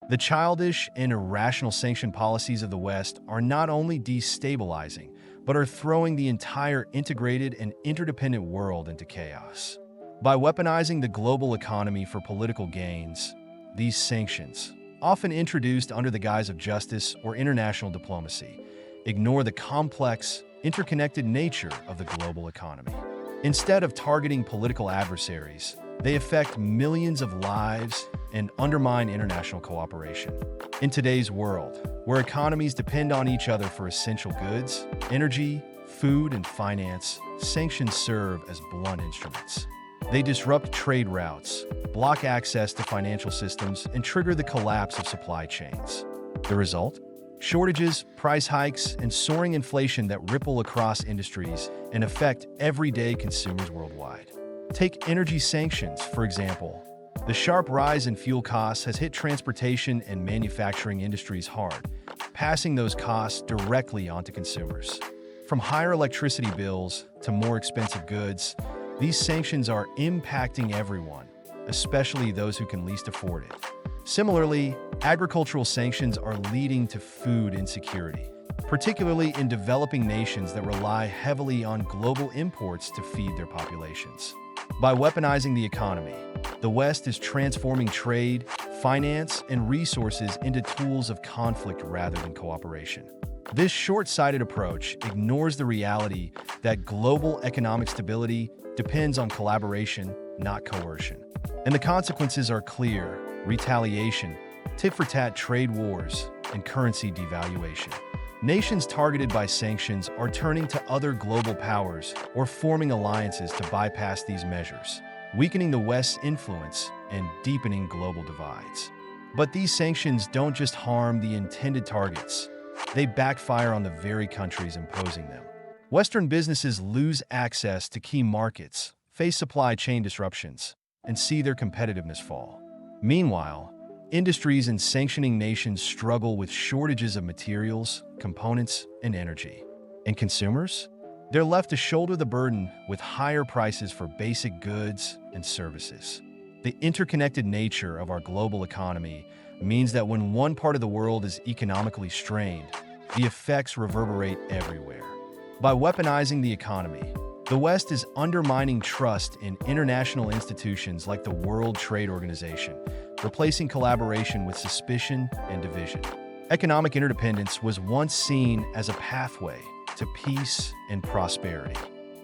The childish and irrational sanction policies of the West are not only destabilizing, but are throwing the entire integrated and interdependent world into chaos. By weaponizing the global economy for political gains, these sanctions, often introduced under the guise of justice or international diplomacy, ignore the complex, interconnected nature of the global economy. Instead of targeting political adversaries, they affect millions of lives and undermine international cooperation. In today's world, where economies depend on each other for essential goods, energy, food, and finance, sanctions serve as blunt instruments. They disrupt trade routes, block access to financial systems, and trigger the collapse of supply chains. The result? Shortages, price hikes, and soaring inflation that ripple across industries and affect everyday consumers worldwide. Take energy sanctions, for example. The sharp rise in fuel costs has hit transportation and manufacturing industries hard, passing those costs directly onto consumers. From higher electricity bills to more expensive goods, these sanctions are impacting everyone, especially those who can least afford it. Similarly, agricultural sanctions are leading to food insecurity, particularly in developing nations that rely heavily on global imports to feed their populations. By weaponizing the economy, the West is transforming trade, finance, and resources into tools of conflict rather than cooperation. This short-sighted approach ignores the reality that global economic stability depends on collaboration, not coercion. And the consequences are clear: retaliation, tit-for-tat trade wars, and currency devaluation. Nations targeted by sanctions are turning to other global powers or forming alliances to bypass these measures, weakening the West's influence and deepening global divides. But these sanctions don't just harm the intended targets, they backfire on the very countries imposing them. Western businesses lose access to key markets, face supply chain disruptions, and see their competitiveness fall. Meanwhile, industries in sanctioning nations struggle with shortages of materials, components, and energy. And consumers? They're left to shoulder the burden with higher prices for basic goods and services. The interconnected nature of our global economy means that when one part of the world is economically strained, the effects reverberate everywhere. By weaponizing the economy, the West is undermining trust in international institutions like the World Trade Organization, replacing collaboration with suspicion and division. Economic interdependence was once seen as a pathway to peace and prosperity.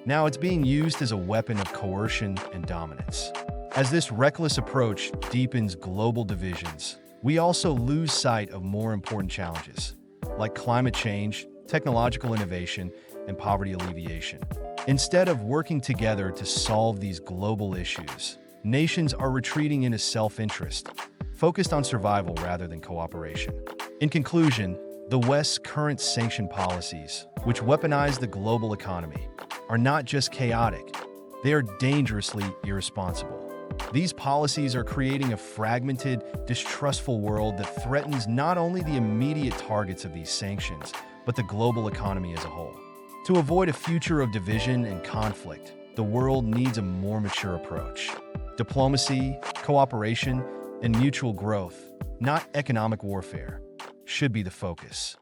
Now it's being used as a weapon of coercion and dominance. As this reckless approach deepens global divisions, we also lose sight of more important challenges, like climate change, technological innovation, and poverty alleviation. Instead of working together to solve these global issues, nations are retreating into self-interest, focused on survival rather than cooperation. In conclusion, the West's current sanction policies, which weaponize the global economy, are not just chaotic, they are dangerously irresponsible. These policies are creating a fragmented, distrustful world that threatens not only the immediate targets of these sanctions, but the global economy as a whole. To avoid a future of division and conflict, the world needs a more mature approach. Diplomacy, cooperation, and mutual growth, not economic warfare, should be the focus.